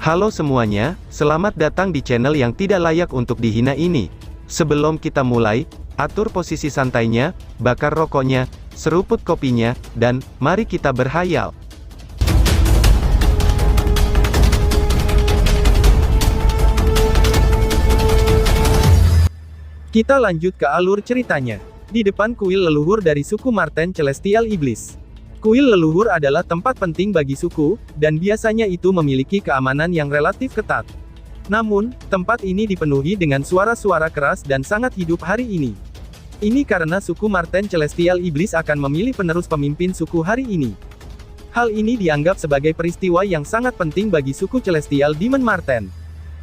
Halo semuanya, selamat datang di channel yang tidak layak untuk dihina ini. Sebelum kita mulai, atur posisi santainya, bakar rokoknya, seruput kopinya, dan mari kita berhayal. Kita lanjut ke alur ceritanya. Di depan kuil leluhur dari suku Marten Celestial Iblis. Kuil leluhur adalah tempat penting bagi suku, dan biasanya itu memiliki keamanan yang relatif ketat. Namun, tempat ini dipenuhi dengan suara-suara keras dan sangat hidup hari ini. Ini karena suku Marten Celestial Iblis akan memilih penerus pemimpin suku hari ini. Hal ini dianggap sebagai peristiwa yang sangat penting bagi suku Celestial Demon Marten.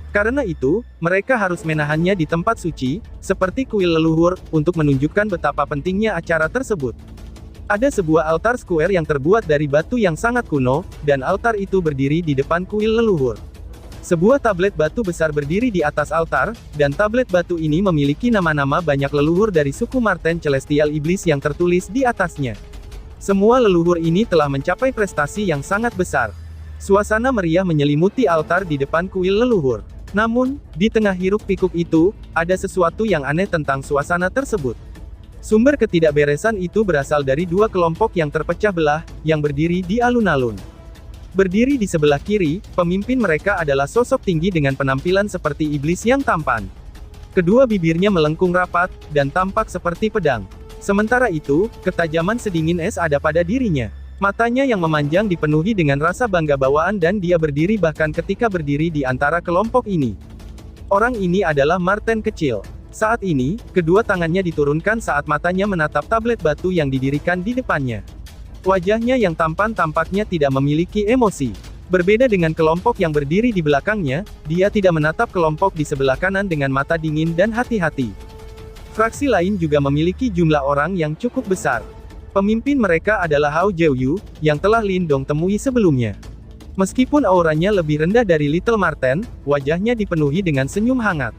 Karena itu, mereka harus menahannya di tempat suci, seperti kuil leluhur, untuk menunjukkan betapa pentingnya acara tersebut. Ada sebuah altar square yang terbuat dari batu yang sangat kuno, dan altar itu berdiri di depan kuil leluhur. Sebuah tablet batu besar berdiri di atas altar, dan tablet batu ini memiliki nama-nama banyak leluhur dari suku Marten Celestial Iblis yang tertulis di atasnya. Semua leluhur ini telah mencapai prestasi yang sangat besar. Suasana meriah menyelimuti altar di depan kuil leluhur. Namun, di tengah hiruk-pikuk itu, ada sesuatu yang aneh tentang suasana tersebut. Sumber ketidakberesan itu berasal dari dua kelompok yang terpecah belah, yang berdiri di alun-alun. Berdiri di sebelah kiri, pemimpin mereka adalah sosok tinggi dengan penampilan seperti iblis yang tampan. Kedua bibirnya melengkung rapat, dan tampak seperti pedang. Sementara itu, ketajaman sedingin es ada pada dirinya. Matanya yang memanjang dipenuhi dengan rasa bangga bawaan dan dia berdiri bahkan ketika berdiri di antara kelompok ini. Orang ini adalah Marten kecil. Saat ini, kedua tangannya diturunkan saat matanya menatap tablet batu yang didirikan di depannya. Wajahnya yang tampan tampaknya tidak memiliki emosi. Berbeda dengan kelompok yang berdiri di belakangnya, dia tidak menatap kelompok di sebelah kanan dengan mata dingin dan hati-hati. Fraksi lain juga memiliki jumlah orang yang cukup besar. Pemimpin mereka adalah Hao Jiuyu, yang telah Lin Dong temui sebelumnya. Meskipun auranya lebih rendah dari Little Marten, wajahnya dipenuhi dengan senyum hangat.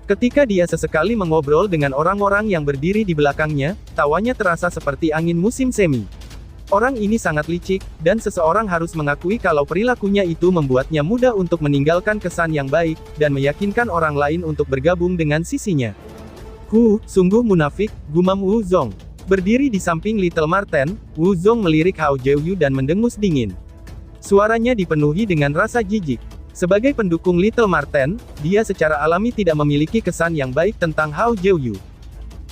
Ketika dia sesekali mengobrol dengan orang-orang yang berdiri di belakangnya, tawanya terasa seperti angin musim semi. Orang ini sangat licik, dan seseorang harus mengakui kalau perilakunya itu membuatnya mudah untuk meninggalkan kesan yang baik, dan meyakinkan orang lain untuk bergabung dengan sisinya. Sungguh munafik, gumam Wu Zong. Berdiri di samping Little Marten, Wu Zong melirik Hao Jiuyu dan mendengus dingin. Suaranya dipenuhi dengan rasa jijik. Sebagai pendukung Little Marten, dia secara alami tidak memiliki kesan yang baik tentang Hao Jiuyu.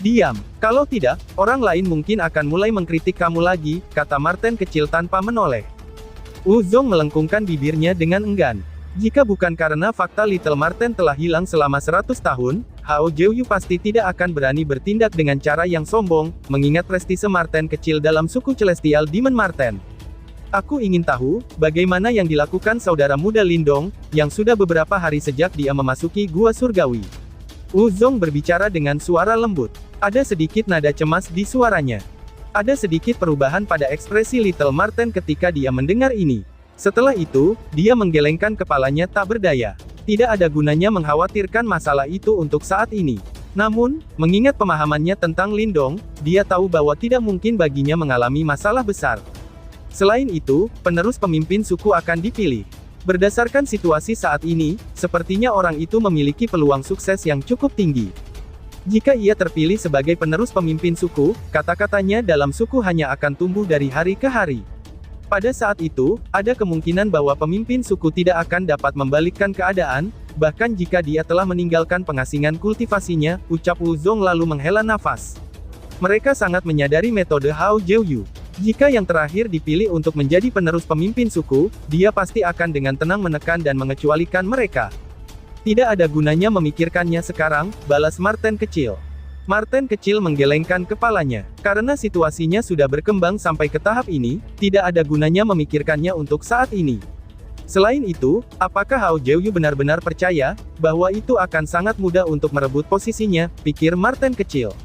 Diam, kalau tidak, orang lain mungkin akan mulai mengkritik kamu lagi, kata Marten kecil tanpa menoleh. Wu Zong melengkungkan bibirnya dengan enggan. Jika bukan karena fakta Little Marten telah hilang selama 100 tahun, Hao Jiuyu pasti tidak akan berani bertindak dengan cara yang sombong, mengingat prestise Marten kecil dalam suku Celestial Demon Marten. Aku ingin tahu, bagaimana yang dilakukan saudara muda Lin Dong, yang sudah beberapa hari sejak dia memasuki gua surgawi. Wu Zong berbicara dengan suara lembut. Ada sedikit nada cemas di suaranya. Ada sedikit perubahan pada ekspresi Little Marten ketika dia mendengar ini. Setelah itu, dia menggelengkan kepalanya tak berdaya. Tidak ada gunanya mengkhawatirkan masalah itu untuk saat ini. Namun, mengingat pemahamannya tentang Lin Dong, dia tahu bahwa tidak mungkin baginya mengalami masalah besar. Selain itu, penerus pemimpin suku akan dipilih. Berdasarkan situasi saat ini, sepertinya orang itu memiliki peluang sukses yang cukup tinggi. Jika ia terpilih sebagai penerus pemimpin suku, kata-katanya dalam suku hanya akan tumbuh dari hari ke hari. Pada saat itu, ada kemungkinan bahwa pemimpin suku tidak akan dapat membalikkan keadaan, bahkan jika dia telah meninggalkan pengasingan kultivasinya, ucap Wu Zong lalu menghela nafas. Mereka sangat menyadari metode Hao Jiuyu. Jika yang terakhir dipilih untuk menjadi penerus pemimpin suku, dia pasti akan dengan tenang menekan dan mengecualikan mereka. Tidak ada gunanya memikirkannya sekarang, balas Marten kecil. Marten kecil menggelengkan kepalanya. Karena situasinya sudah berkembang sampai ke tahap ini, tidak ada gunanya memikirkannya untuk saat ini. Selain itu, apakah Hao Jiuyu benar-benar percaya bahwa itu akan sangat mudah untuk merebut posisinya, pikir Marten kecil.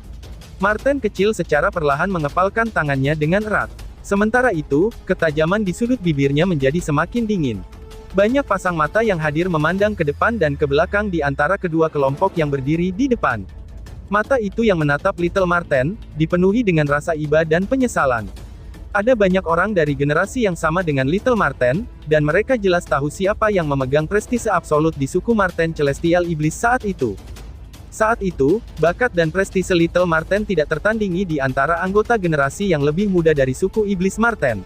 Marten kecil secara perlahan mengepalkan tangannya dengan erat. Sementara itu, ketajaman di sudut bibirnya menjadi semakin dingin. Banyak pasang mata yang hadir memandang ke depan dan ke belakang di antara kedua kelompok yang berdiri di depan. Mata itu yang menatap Little Marten, dipenuhi dengan rasa iba dan penyesalan. Ada banyak orang dari generasi yang sama dengan Little Marten, dan mereka jelas tahu siapa yang memegang prestise absolut di suku Marten Celestial Iblis saat itu. Saat itu, bakat dan prestise Little Marten tidak tertandingi di antara anggota generasi yang lebih muda dari suku Iblis Marten.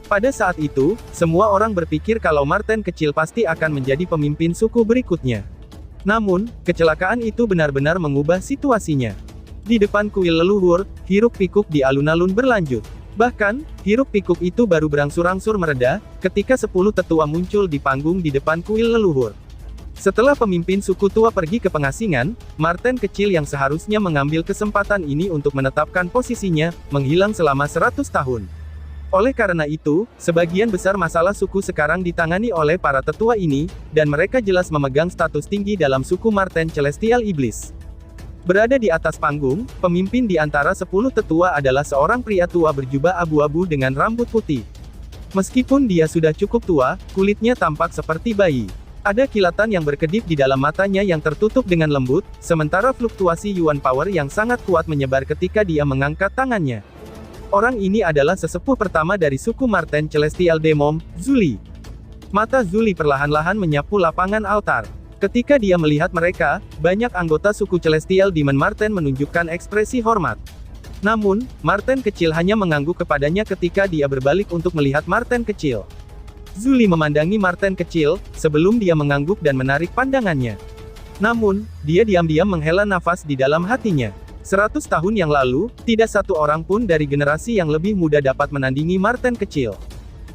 Pada saat itu, semua orang berpikir kalau Marten kecil pasti akan menjadi pemimpin suku berikutnya. Namun, kecelakaan itu benar-benar mengubah situasinya. Di depan kuil leluhur, hiruk-pikuk di alun-alun berlanjut. Bahkan, hiruk-pikuk itu baru berangsur-angsur mereda, ketika 10 tetua muncul di panggung di depan kuil leluhur. Setelah pemimpin suku tua pergi ke pengasingan, Marten kecil yang seharusnya mengambil kesempatan ini untuk menetapkan posisinya, menghilang selama 100 tahun. Oleh karena itu, sebagian besar masalah suku sekarang ditangani oleh para tetua ini, dan mereka jelas memegang status tinggi dalam suku Marten Celestial Iblis. Berada di atas panggung, pemimpin di antara 10 tetua adalah seorang pria tua berjubah abu-abu dengan rambut putih. Meskipun dia sudah cukup tua, kulitnya tampak seperti bayi. Ada kilatan yang berkedip di dalam matanya yang tertutup dengan lembut, sementara fluktuasi Yuan Power yang sangat kuat menyebar ketika dia mengangkat tangannya. Orang ini adalah sesepuh pertama dari suku Marten Celestial Demon, Zuli. Mata Zuli perlahan-lahan menyapu lapangan altar. Ketika dia melihat mereka, banyak anggota suku Celestial Demon Marten menunjukkan ekspresi hormat. Namun, Marten kecil hanya mengangguk kepadanya ketika dia berbalik untuk melihat Marten kecil. Zuli memandangi Marten kecil, sebelum dia mengangguk dan menarik pandangannya. Namun, dia diam-diam menghela nafas di dalam hatinya. 100 tahun yang lalu, tidak satu orang pun dari generasi yang lebih muda dapat menandingi Marten kecil.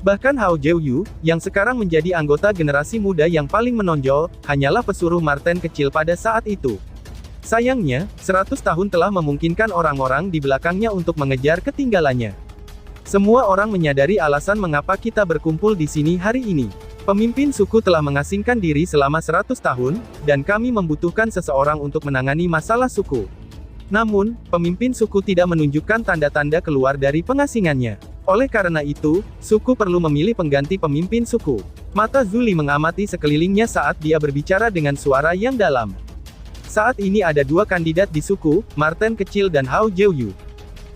Bahkan Hao Jiuyu, yang sekarang menjadi anggota generasi muda yang paling menonjol, hanyalah pesuruh Marten kecil pada saat itu. Sayangnya, 100 tahun telah memungkinkan orang-orang di belakangnya untuk mengejar ketinggalannya. Semua orang menyadari alasan mengapa kita berkumpul di sini hari ini. Pemimpin suku telah mengasingkan diri selama 100 tahun, dan kami membutuhkan seseorang untuk menangani masalah suku. Namun, pemimpin suku tidak menunjukkan tanda-tanda keluar dari pengasingannya. Oleh karena itu, suku perlu memilih pengganti pemimpin suku. Mata Zuli mengamati sekelilingnya saat dia berbicara dengan suara yang dalam. Saat ini ada 2 kandidat di suku, Marten kecil dan Hao Jiuyu.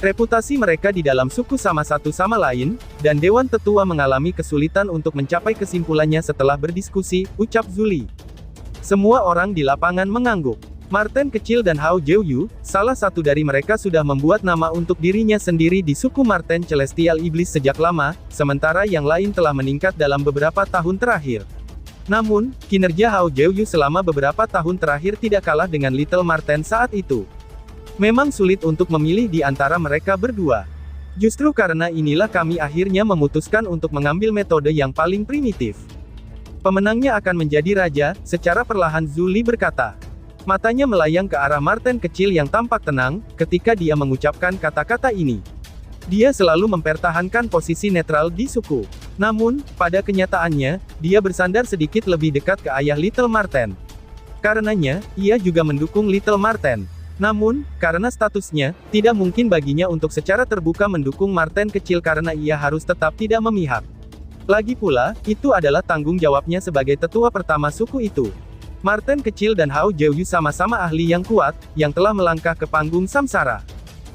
Reputasi mereka di dalam suku sama satu sama lain, dan Dewan Tetua mengalami kesulitan untuk mencapai kesimpulannya setelah berdiskusi, ucap Zuli. Semua orang di lapangan mengangguk. Marten kecil dan Hao Jiuyu, salah satu dari mereka sudah membuat nama untuk dirinya sendiri di suku Marten Celestial Iblis sejak lama, sementara yang lain telah meningkat dalam beberapa tahun terakhir. Namun, kinerja Hao Jiuyu selama beberapa tahun terakhir tidak kalah dengan Little Marten saat itu. Memang sulit untuk memilih di antara mereka berdua. Justru karena inilah kami akhirnya memutuskan untuk mengambil metode yang paling primitif. Pemenangnya akan menjadi raja, secara perlahan Zuli berkata. Matanya melayang ke arah Marten kecil yang tampak tenang, ketika dia mengucapkan kata-kata ini. Dia selalu mempertahankan posisi netral di suku. Namun, pada kenyataannya, dia bersandar sedikit lebih dekat ke ayah Little Marten. Karenanya, ia juga mendukung Little Marten. Namun, karena statusnya, tidak mungkin baginya untuk secara terbuka mendukung Marten kecil karena ia harus tetap tidak memihak. Lagi pula, itu adalah tanggung jawabnya sebagai tetua pertama suku itu. Marten kecil dan Hao Jiuyu sama-sama ahli yang kuat, yang telah melangkah ke panggung samsara.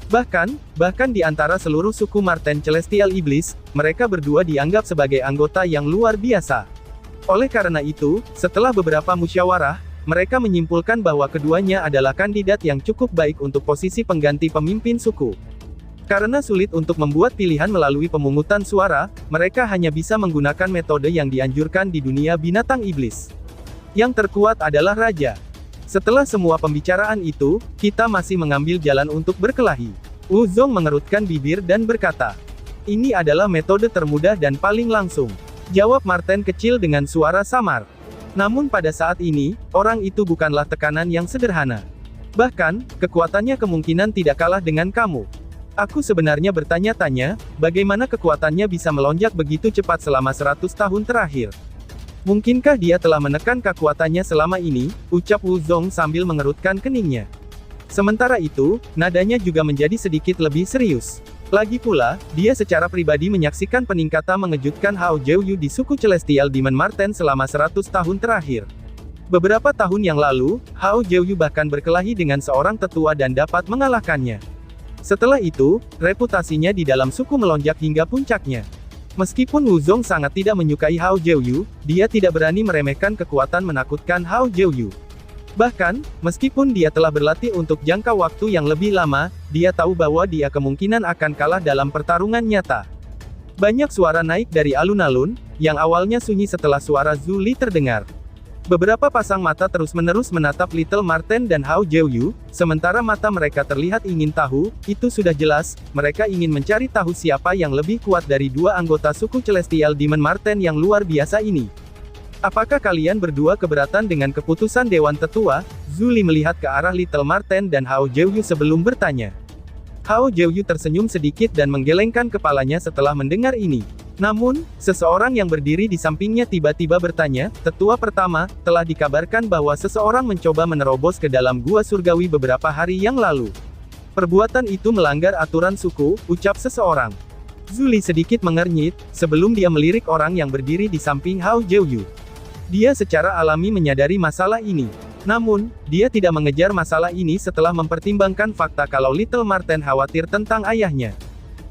Bahkan di antara seluruh suku Marten Celestial Iblis, mereka berdua dianggap sebagai anggota yang luar biasa. Oleh karena itu, setelah beberapa musyawarah, mereka menyimpulkan bahwa keduanya adalah kandidat yang cukup baik untuk posisi pengganti pemimpin suku. Karena sulit untuk membuat pilihan melalui pemungutan suara, mereka hanya bisa menggunakan metode yang dianjurkan di dunia binatang iblis. Yang terkuat adalah raja. Setelah semua pembicaraan itu, kita masih mengambil jalan untuk berkelahi. Wu Zong mengerutkan bibir dan berkata, ini adalah metode termudah dan paling langsung. Jawab Marten kecil dengan suara samar. Namun pada saat ini, orang itu bukanlah tekanan yang sederhana. Bahkan, kekuatannya kemungkinan tidak kalah dengan kamu. Aku sebenarnya bertanya-tanya, bagaimana kekuatannya bisa melonjak begitu cepat selama 100 tahun terakhir. Mungkinkah dia telah menekan kekuatannya selama ini, ucap Wu Zong sambil mengerutkan keningnya. Sementara itu, nadanya juga menjadi sedikit lebih serius. Lagi pula, dia secara pribadi menyaksikan peningkatan mengejutkan Hao Jiuyu di suku Celestial Demon Marten selama 100 tahun terakhir. Beberapa tahun yang lalu, Hao Jiuyu bahkan berkelahi dengan seorang tetua dan dapat mengalahkannya. Setelah itu, reputasinya di dalam suku melonjak hingga puncaknya. Meskipun Wuzong sangat tidak menyukai Hao Jiuyu, dia tidak berani meremehkan kekuatan menakutkan Hao Jiuyu. Bahkan, meskipun dia telah berlatih untuk jangka waktu yang lebih lama, dia tahu bahwa dia kemungkinan akan kalah dalam pertarungan nyata. Banyak suara naik dari alun-alun, yang awalnya sunyi setelah suara Zhu Li terdengar. Beberapa pasang mata terus-menerus menatap Little Marten dan Hao Jiuyu, sementara mata mereka terlihat ingin tahu, itu sudah jelas, mereka ingin mencari tahu siapa yang lebih kuat dari dua anggota suku Celestial Demon Marten yang luar biasa ini. Apakah kalian berdua keberatan dengan keputusan Dewan Tetua? Zhu Li melihat ke arah Little Marten dan Hao Jiuyu sebelum bertanya. Hao Jiuyu tersenyum sedikit dan menggelengkan kepalanya setelah mendengar ini. Namun, seseorang yang berdiri di sampingnya tiba-tiba bertanya, "Tetua pertama, telah dikabarkan bahwa seseorang mencoba menerobos ke dalam gua surgawi beberapa hari yang lalu. Perbuatan itu melanggar aturan suku," ucap seseorang. Zhu Li sedikit mengernyit, sebelum dia melirik orang yang berdiri di samping Hao Jiuyu. Dia secara alami menyadari masalah ini. Namun, dia tidak mengejar masalah ini setelah mempertimbangkan fakta kalau Little Marten khawatir tentang ayahnya.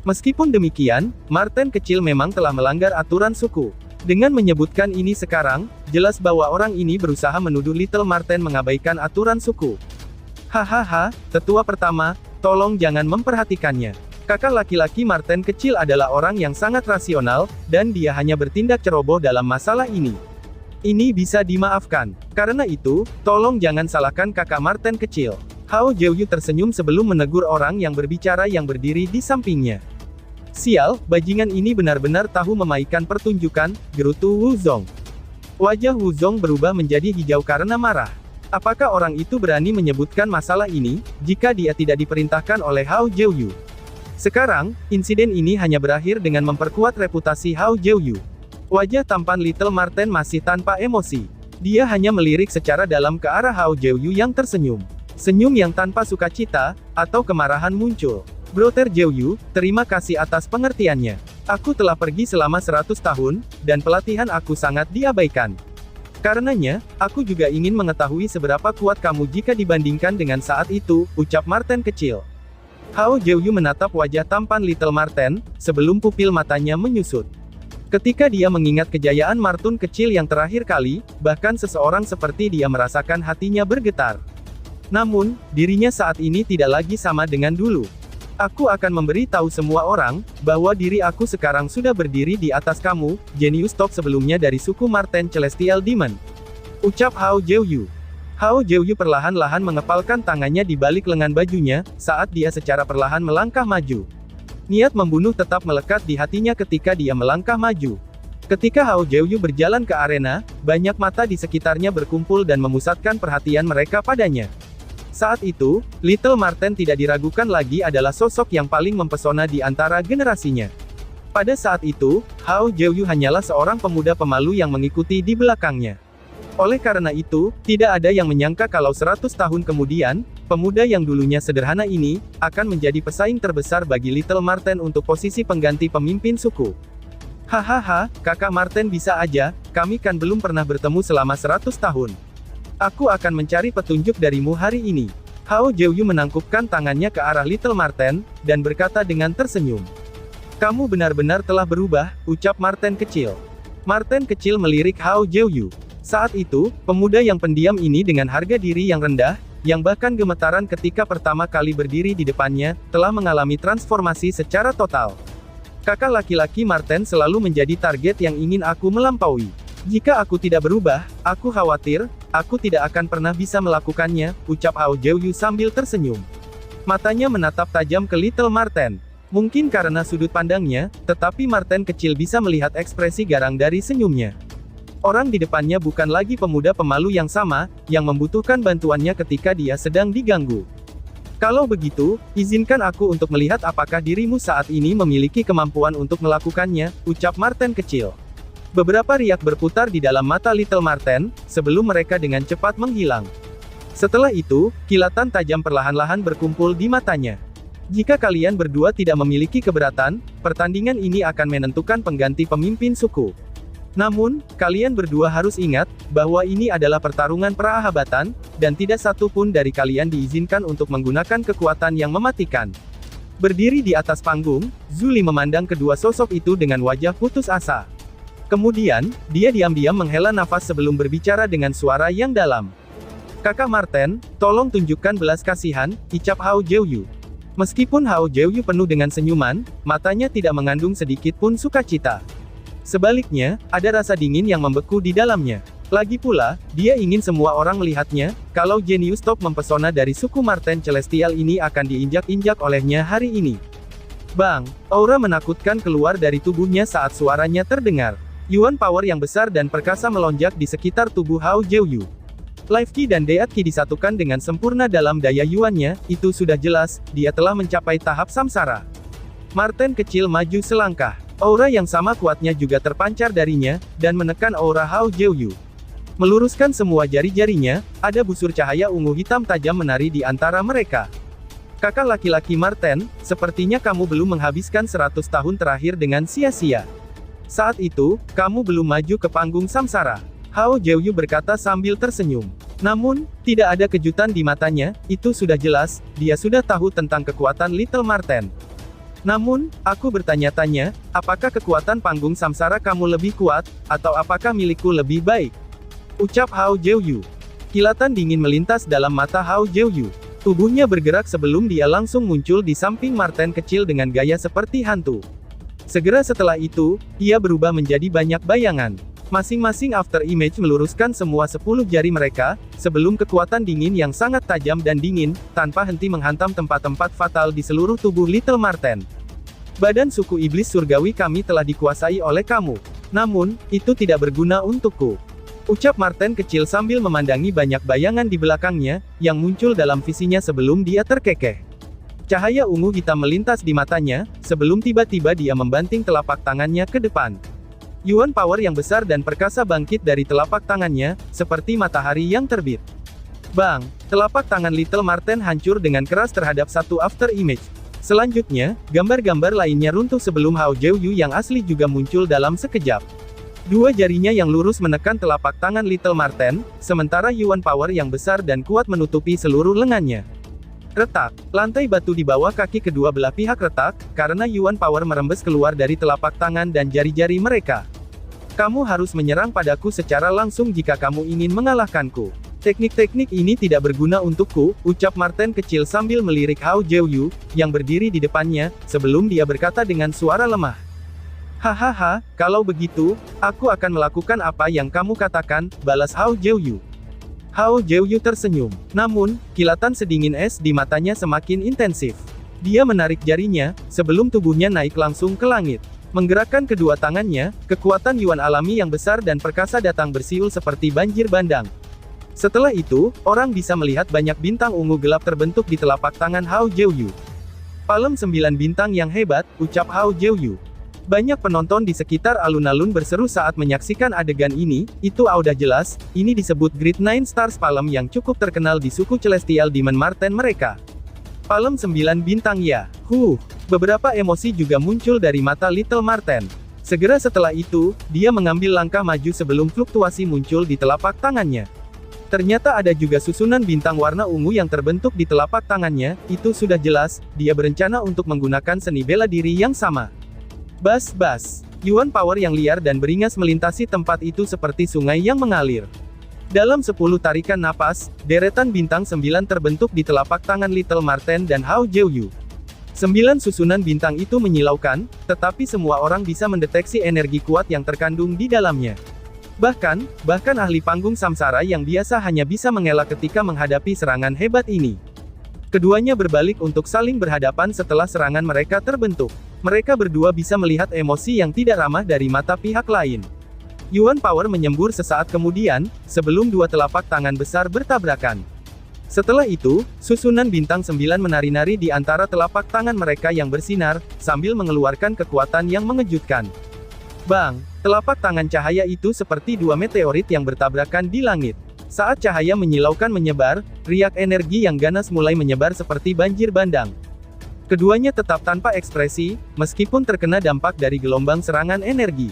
Meskipun demikian, Marten kecil memang telah melanggar aturan suku. Dengan menyebutkan ini sekarang, jelas bahwa orang ini berusaha menuduh Little Marten mengabaikan aturan suku. Hahaha, tetua pertama, tolong jangan memperhatikannya. Kakak laki-laki Marten kecil adalah orang yang sangat rasional, dan dia hanya bertindak ceroboh dalam masalah ini. Ini bisa dimaafkan. Karena itu, tolong jangan salahkan kakak Marten kecil. Hao Jiuyu tersenyum sebelum menegur orang yang berbicara yang berdiri di sampingnya. Sial, bajingan ini benar-benar tahu memainkan pertunjukan, gerutu Wuzong. Wajah Wuzong berubah menjadi hijau karena marah. Apakah orang itu berani menyebutkan masalah ini, jika dia tidak diperintahkan oleh Hao Jiuyu? Sekarang, insiden ini hanya berakhir dengan memperkuat reputasi Hao Jiuyu. Wajah tampan Little Marten masih tanpa emosi. Dia hanya melirik secara dalam ke arah Hao Jiuyu yang tersenyum. Senyum yang tanpa sukacita, atau kemarahan muncul. Brother Jiuyu, terima kasih atas pengertiannya. Aku telah pergi selama 100 tahun, dan pelatihan aku sangat diabaikan. Karenanya, aku juga ingin mengetahui seberapa kuat kamu jika dibandingkan dengan saat itu, ucap Marten kecil. Hao Jiuyu menatap wajah tampan Little Marten, sebelum pupil matanya menyusut. Ketika dia mengingat kejayaan Martun kecil yang terakhir kali, bahkan seseorang seperti dia merasakan hatinya bergetar. Namun, dirinya saat ini tidak lagi sama dengan dulu. Aku akan memberi tahu semua orang, bahwa diri aku sekarang sudah berdiri di atas kamu, jenius top sebelumnya dari suku Marten Celestial Demon. Ucap Hao Jiuyu. Hao Jiuyu perlahan-lahan mengepalkan tangannya di balik lengan bajunya, saat dia secara perlahan melangkah maju. Niat membunuh tetap melekat di hatinya ketika dia melangkah maju. Ketika Hao Jiuyu berjalan ke arena, banyak mata di sekitarnya berkumpul dan memusatkan perhatian mereka padanya. Saat itu, Little Marten tidak diragukan lagi adalah sosok yang paling mempesona di antara generasinya. Pada saat itu, Hao Jiuyu hanyalah seorang pemuda pemalu yang mengikuti di belakangnya. Oleh karena itu, tidak ada yang menyangka kalau 100 tahun kemudian, pemuda yang dulunya sederhana ini, akan menjadi pesaing terbesar bagi Little Marten untuk posisi pengganti pemimpin suku. Hahaha, kakak Marten bisa aja, kami kan belum pernah bertemu selama 100 tahun. Aku akan mencari petunjuk darimu hari ini. Hao Jiuyu menangkupkan tangannya ke arah Little Marten, dan berkata dengan tersenyum. Kamu benar-benar telah berubah, ucap Marten kecil. Marten kecil melirik Hao Jiuyu. Saat itu, pemuda yang pendiam ini dengan harga diri yang rendah, yang bahkan gemetaran ketika pertama kali berdiri di depannya, telah mengalami transformasi secara total. Kakak laki-laki Marten selalu menjadi target yang ingin aku melampaui. Jika aku tidak berubah, aku khawatir, aku tidak akan pernah bisa melakukannya, ucap Hao Jiuyu sambil tersenyum. Matanya menatap tajam ke Little Marten. Mungkin karena sudut pandangnya, tetapi Marten kecil bisa melihat ekspresi garang dari senyumnya. Orang di depannya bukan lagi pemuda pemalu yang sama, yang membutuhkan bantuannya ketika dia sedang diganggu. Kalau begitu, izinkan aku untuk melihat apakah dirimu saat ini memiliki kemampuan untuk melakukannya, ucap Marten kecil. Beberapa riak berputar di dalam mata Little Marten, sebelum mereka dengan cepat menghilang. Setelah itu, kilatan tajam perlahan-lahan berkumpul di matanya. Jika kalian berdua tidak memiliki keberatan, pertandingan ini akan menentukan pengganti pemimpin suku. Namun, kalian berdua harus ingat, bahwa ini adalah pertarungan persahabatan, dan tidak satu pun dari kalian diizinkan untuk menggunakan kekuatan yang mematikan. Berdiri di atas panggung, Zhu Li memandang kedua sosok itu dengan wajah putus asa. Kemudian, dia diam-diam menghela nafas sebelum berbicara dengan suara yang dalam. "Kakak Marten, tolong tunjukkan belas kasihan," ucap Hao Jiuyu. Meskipun Hao Jiuyu penuh dengan senyuman, matanya tidak mengandung sedikit pun sukacita. Sebaliknya, ada rasa dingin yang membeku di dalamnya. Lagi pula, dia ingin semua orang melihatnya, kalau jenius top mempesona dari suku Marten Celestial ini akan diinjak-injak olehnya hari ini. Bang! Aura menakutkan keluar dari tubuhnya saat suaranya terdengar. Yuan power yang besar dan perkasa melonjak di sekitar tubuh Hao Jiuyu. Life Ki dan Deat Ki disatukan dengan sempurna dalam daya Yuannya, itu sudah jelas, dia telah mencapai tahap samsara. Marten kecil maju selangkah. Aura yang sama kuatnya juga terpancar darinya, dan menekan aura Hao Jiuyu. Meluruskan semua jari-jarinya, ada busur cahaya ungu hitam tajam menari di antara mereka. "Kakak laki-laki Marten, sepertinya kamu belum menghabiskan 100 tahun terakhir dengan sia-sia. Saat itu, kamu belum maju ke panggung samsara," Hao Jiuyu berkata sambil tersenyum. Namun, tidak ada kejutan di matanya, itu sudah jelas, dia sudah tahu tentang kekuatan Little Marten. "Namun, aku bertanya-tanya, apakah kekuatan panggung samsara kamu lebih kuat, atau apakah milikku lebih baik?" ucap Hao Jiuyu. Kilatan dingin melintas dalam mata Hao Jiuyu. Tubuhnya bergerak sebelum dia langsung muncul di samping Marten kecil dengan gaya seperti hantu. Segera setelah itu, ia berubah menjadi banyak bayangan. Masing-masing after image meluruskan semua 10 jari mereka, sebelum kekuatan dingin yang sangat tajam dan dingin, tanpa henti menghantam tempat-tempat fatal di seluruh tubuh Little Marten. "Badan suku iblis surgawi kami telah dikuasai oleh kamu. Namun, itu tidak berguna untukku," ucap Marten kecil sambil memandangi banyak bayangan di belakangnya, yang muncul dalam visinya sebelum dia terkekeh. Cahaya ungu hitam melintas di matanya, sebelum tiba-tiba dia membanting telapak tangannya ke depan. Yuan power yang besar dan perkasa bangkit dari telapak tangannya, seperti matahari yang terbit. Bang! Telapak tangan Little Marten hancur dengan keras terhadap satu after image. Selanjutnya, gambar-gambar lainnya runtuh sebelum Hao Jiuyu yang asli juga muncul dalam sekejap. Dua jarinya yang lurus menekan telapak tangan Little Marten, sementara Yuan power yang besar dan kuat menutupi seluruh lengannya. Retak. Lantai batu di bawah kaki kedua belah pihak retak, karena Yuan power merembes keluar dari telapak tangan dan jari-jari mereka. "Kamu harus menyerang padaku secara langsung jika kamu ingin mengalahkanku. Teknik-teknik ini tidak berguna untukku," ucap Marten kecil sambil melirik Hao Jiuyu, yang berdiri di depannya, sebelum dia berkata dengan suara lemah. "Hahaha, kalau begitu, aku akan melakukan apa yang kamu katakan," balas Hao Jiuyu. Hao Jiuyu tersenyum. Namun, kilatan sedingin es di matanya semakin intensif. Dia menarik jarinya, sebelum tubuhnya naik langsung ke langit. Menggerakkan kedua tangannya, kekuatan Yuan alami yang besar dan perkasa datang bersiul seperti banjir bandang. Setelah itu, orang bisa melihat banyak bintang ungu gelap terbentuk di telapak tangan Hao Jiuyu. "Palem 9 bintang yang hebat," ucap Hao Jiuyu. Banyak penonton di sekitar alun-alun berseru saat menyaksikan adegan ini, itu udah jelas, ini disebut Great Nine Stars Palem yang cukup terkenal di suku Celestial Demon Marten mereka. Palem 9 bintang ya, beberapa emosi juga muncul dari mata Little Marten. Segera setelah itu, dia mengambil langkah maju sebelum fluktuasi muncul di telapak tangannya. Ternyata ada juga susunan bintang warna ungu yang terbentuk di telapak tangannya, itu sudah jelas, dia berencana untuk menggunakan seni bela diri yang sama. Bas. Yuan power yang liar dan beringas melintasi tempat itu seperti sungai yang mengalir. Dalam 10 tarikan napas, deretan bintang 9 terbentuk di telapak tangan Little Marten dan Hao Jiuyu. 9 susunan bintang itu menyilaukan, tetapi semua orang bisa mendeteksi energi kuat yang terkandung di dalamnya. Bahkan ahli panggung samsara yang biasa hanya bisa mengelak ketika menghadapi serangan hebat ini. Keduanya berbalik untuk saling berhadapan setelah serangan mereka terbentuk. Mereka berdua bisa melihat emosi yang tidak ramah dari mata pihak lain. Yuan power menyembur sesaat kemudian, sebelum dua telapak tangan besar bertabrakan. Setelah itu, susunan bintang 9 menari-nari di antara telapak tangan mereka yang bersinar, sambil mengeluarkan kekuatan yang mengejutkan. Bang! Telapak tangan cahaya itu seperti dua meteorit yang bertabrakan di langit. Saat cahaya menyilaukan menyebar, riak energi yang ganas mulai menyebar seperti banjir bandang. Keduanya tetap tanpa ekspresi, meskipun terkena dampak dari gelombang serangan energi.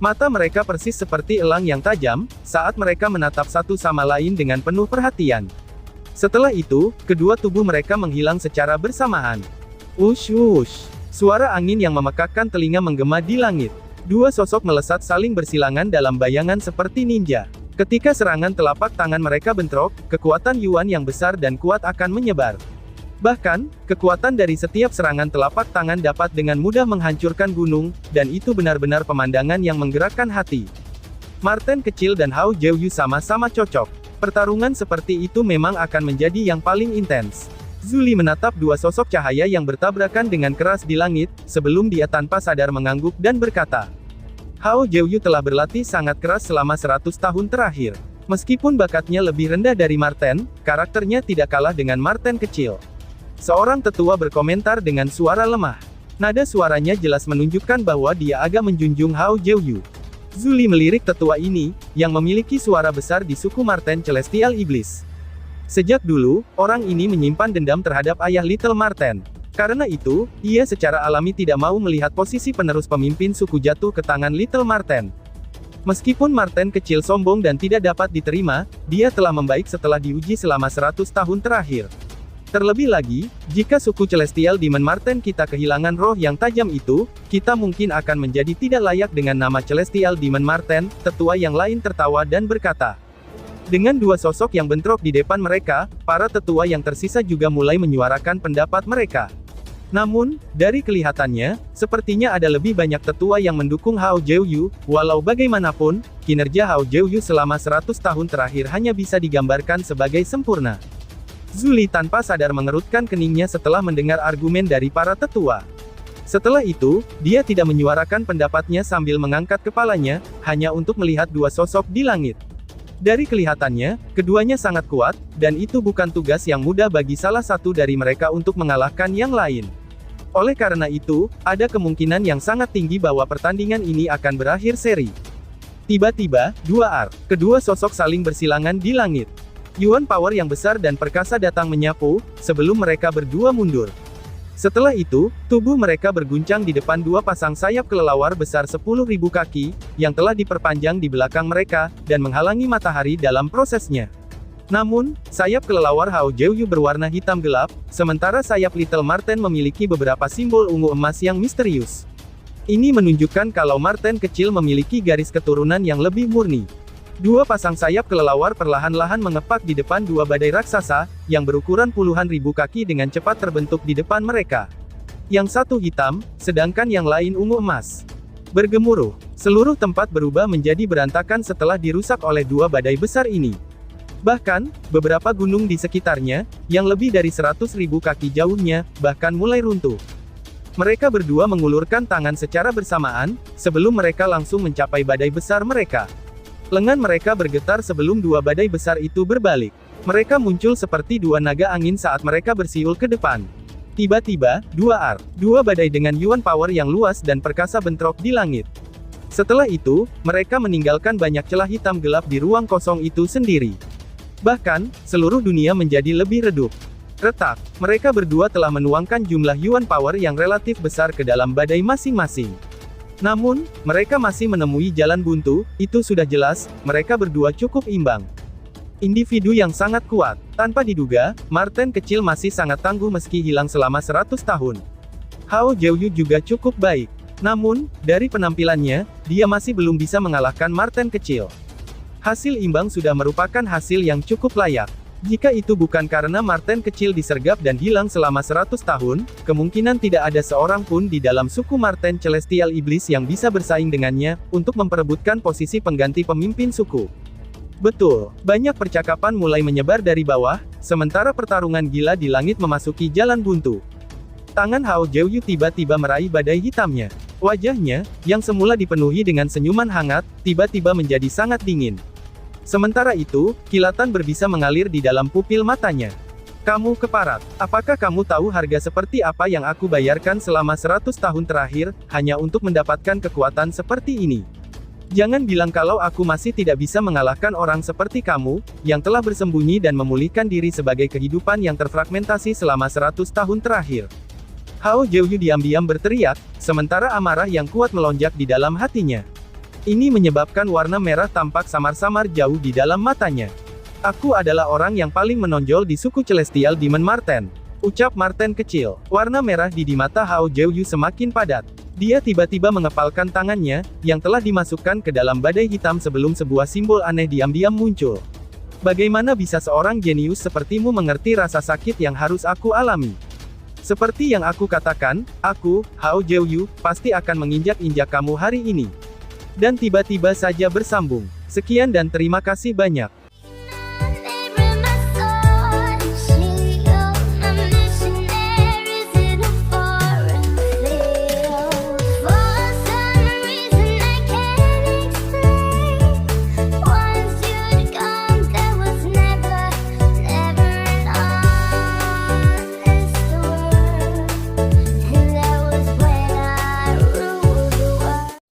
Mata mereka persis seperti elang yang tajam, saat mereka menatap satu sama lain dengan penuh perhatian. Setelah itu, kedua tubuh mereka menghilang secara bersamaan. Wush wush. Suara angin yang memekakkan telinga menggema di langit. Dua sosok melesat saling bersilangan dalam bayangan seperti ninja. Ketika serangan telapak tangan mereka bentrok, kekuatan Yuan yang besar dan kuat akan menyebar. Bahkan, kekuatan dari setiap serangan telapak tangan dapat dengan mudah menghancurkan gunung, dan itu benar-benar pemandangan yang menggerakkan hati. Marten kecil dan Hao Jiuyu sama-sama cocok. Pertarungan seperti itu memang akan menjadi yang paling intens. Zhu Li menatap dua sosok cahaya yang bertabrakan dengan keras di langit, sebelum dia tanpa sadar mengangguk dan berkata, Hao Jiuyu telah berlatih sangat keras selama 100 tahun terakhir. Meskipun bakatnya lebih rendah dari Marten, karakternya tidak kalah dengan Marten kecil. Seorang tetua berkomentar dengan suara lemah. Nada suaranya jelas menunjukkan bahwa dia agak menjunjung Hao Jiuyu. Zhu Li melirik tetua ini, yang memiliki suara besar di suku Marten Celestial Iblis. Sejak dulu, orang ini menyimpan dendam terhadap ayah Little Marten. Karena itu, ia secara alami tidak mau melihat posisi penerus pemimpin suku jatuh ke tangan Little Marten. Meskipun Marten kecil sombong dan tidak dapat diterima, dia telah membaik setelah diuji selama 100 tahun terakhir. Terlebih lagi, jika suku Celestial Demon Marten kita kehilangan roh yang tajam itu, kita mungkin akan menjadi tidak layak dengan nama Celestial Demon Marten. Tetua yang lain tertawa dan berkata. Dengan dua sosok yang bentrok di depan mereka, para tetua yang tersisa juga mulai menyuarakan pendapat mereka. Namun, dari kelihatannya, sepertinya ada lebih banyak tetua yang mendukung Hao Jiuyu. Walau bagaimanapun, kinerja Hao Jiuyu selama 100 tahun terakhir hanya bisa digambarkan sebagai sempurna. Zhu Li tanpa sadar mengerutkan keningnya setelah mendengar argumen dari para tetua. Setelah itu, dia tidak menyuarakan pendapatnya sambil mengangkat kepalanya, hanya untuk melihat dua sosok di langit. Dari kelihatannya, keduanya sangat kuat, dan itu bukan tugas yang mudah bagi salah satu dari mereka untuk mengalahkan yang lain. Oleh karena itu, ada kemungkinan yang sangat tinggi bahwa pertandingan ini akan berakhir seri. Tiba-tiba, kedua sosok saling bersilangan di langit. Yuan power yang besar dan perkasa datang menyapu, sebelum mereka berdua mundur. Setelah itu, tubuh mereka berguncang di depan dua pasang sayap kelelawar besar 10.000 kaki, yang telah diperpanjang di belakang mereka, dan menghalangi matahari dalam prosesnya. Namun, sayap kelelawar Hao Jiuyu berwarna hitam gelap, sementara sayap Little Marten memiliki beberapa simbol ungu emas yang misterius. Ini menunjukkan kalau Marten kecil memiliki garis keturunan yang lebih murni. Dua pasang sayap kelelawar perlahan-lahan mengepak di depan dua badai raksasa, yang berukuran puluhan ribu kaki dengan cepat terbentuk di depan mereka. Yang satu hitam, sedangkan yang lain ungu emas. Bergemuruh, seluruh tempat berubah menjadi berantakan setelah dirusak oleh dua badai besar ini. Bahkan, beberapa gunung di sekitarnya, yang lebih dari 100.000 kaki jauhnya, bahkan mulai runtuh. Mereka berdua mengulurkan tangan secara bersamaan, sebelum mereka langsung mencapai badai besar mereka. Lengan mereka bergetar sebelum dua badai besar itu berbalik. Mereka muncul seperti dua naga angin saat mereka bersiul ke depan. Tiba-tiba, dua badai dengan Yuan power yang luas dan perkasa bentrok di langit. Setelah itu, mereka meninggalkan banyak celah hitam gelap di ruang kosong itu sendiri. Bahkan, seluruh dunia menjadi lebih redup. Retak, mereka berdua telah menuangkan jumlah Yuan power yang relatif besar ke dalam badai masing-masing. Namun, mereka masih menemui jalan buntu, itu sudah jelas, mereka berdua cukup imbang. Individu yang sangat kuat. Tanpa diduga, Marten kecil masih sangat tangguh meski hilang selama 100 tahun. Hao Jiuyu juga cukup baik. Namun, dari penampilannya, dia masih belum bisa mengalahkan Marten kecil. Hasil imbang sudah merupakan hasil yang cukup layak. Jika itu bukan karena Marten kecil disergap dan hilang selama 100 tahun, kemungkinan tidak ada seorang pun di dalam suku Marten Celestial Iblis yang bisa bersaing dengannya, untuk memperebutkan posisi pengganti pemimpin suku. Betul, banyak percakapan mulai menyebar dari bawah, sementara pertarungan gila di langit memasuki jalan buntu. Tangan Hao Jiuyu tiba-tiba meraih badai hitamnya. Wajahnya, yang semula dipenuhi dengan senyuman hangat, tiba-tiba menjadi sangat dingin. Sementara itu, kilatan berbisa mengalir di dalam pupil matanya. Kamu keparat. Apakah kamu tahu harga seperti apa yang aku bayarkan selama 100 tahun terakhir, hanya untuk mendapatkan kekuatan seperti ini? Jangan bilang kalau aku masih tidak bisa mengalahkan orang seperti kamu, yang telah bersembunyi dan memulihkan diri sebagai kehidupan yang terfragmentasi selama 100 tahun terakhir. Hao Jiuyu diam-diam berteriak, sementara amarah yang kuat melonjak di dalam hatinya. Ini menyebabkan warna merah tampak samar-samar jauh di dalam matanya. Aku adalah orang yang paling menonjol di suku Celestial Demon Marten. Ucap Martin kecil. Warna merah di mata Hao Jiuyu semakin padat. Dia tiba-tiba mengepalkan tangannya, yang telah dimasukkan ke dalam badai hitam sebelum sebuah simbol aneh diam-diam muncul. Bagaimana bisa seorang jenius sepertimu mengerti rasa sakit yang harus aku alami? Seperti yang aku katakan, aku, Hao Jiuyu, pasti akan menginjak-injak kamu hari ini. Dan tiba-tiba saja bersambung. Sekian dan terima kasih banyak.